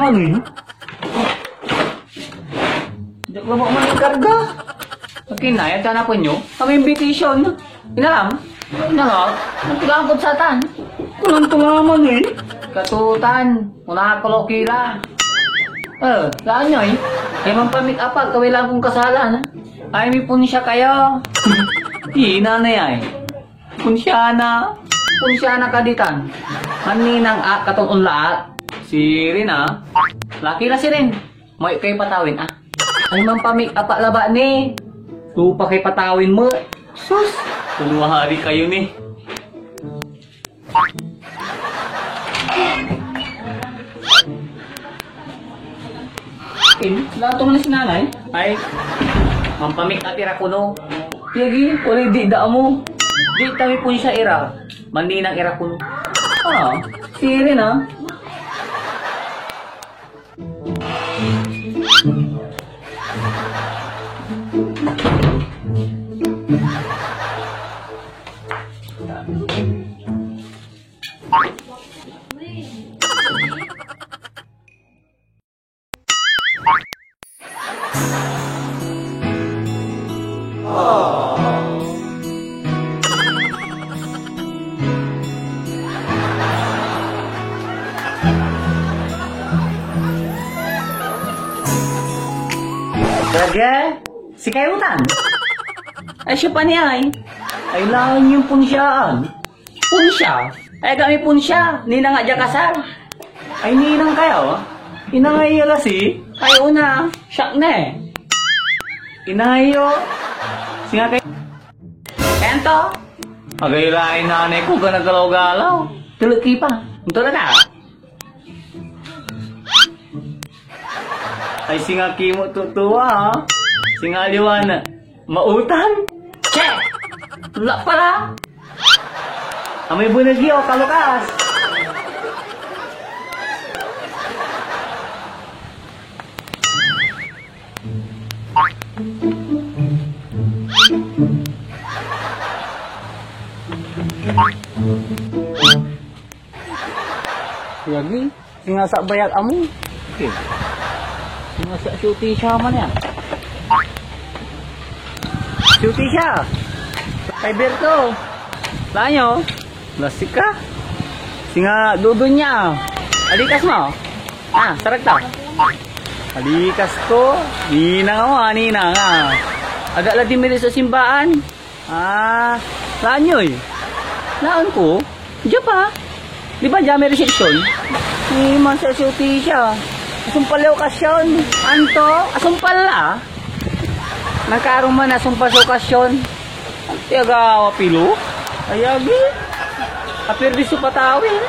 naman eh. Hindi ko mo man ikarga. Pagkinayad ka na po nyo. Kami invitation. Inalam? Inalam? Nagtulangkot satan. Tulang-tulaman eh. Katutan. Muna ako kira. Laan nyo eh. Ay mampamit apag. Kawai lang kong kasalan. Ay may punsya kayo. Hina na yan. Punsyana. Punsyana kaditan. Maninang katong unlaat. Si Rin Laki na si Rin. May kayo patawin Ay mampamit apa laba ni. Lupa kay patawin mo. Sus. Tuluwa hari kayo ni. Lahat mo na si nanay. Ay. Mampamit atira ko no. Yagi. Uli di da mo. Di kami po siya ira. Maninang ira ko no. Si Rin Talaga? Si Kayutan? Ay siya pa niya ay. Ay lang yung punsyaan. Punsya? Ay kami punsya. Ninang nga kasal. Ay ninang kayo? Inangayo si? Kayo na. Siyak na eh. Inangayo. Singa kayo. Kento? Magayulain nanay ko ka nagalaw-galaw. Tulaki pa. Tulad na. Ay singa kimo tutuwa Singa liwana. Mautan? Che! Wala pala. Amay bunagyo, kalukas. Yagi, singa sa bayag amo. Okay. Singa sa syuti siya man yan. Syuti siya. Kay Berto. Lanyo. Lasik ka. Singa dudun niya. Alikas mo. Sarag ta. Alikas ko. Ninang mo, ninang Agak lang dimili sa simbaan. Lanyo eh. Laan ko. Diyan pa. Di ba dyan may reception? Hindi man sa syuti siya. Asumpal yung okasyon. Anto? Asumpal la. Nagkaroon man asumpal sa okasyon. Tiyaga wapilo. Ayagi. Apir di supatawin.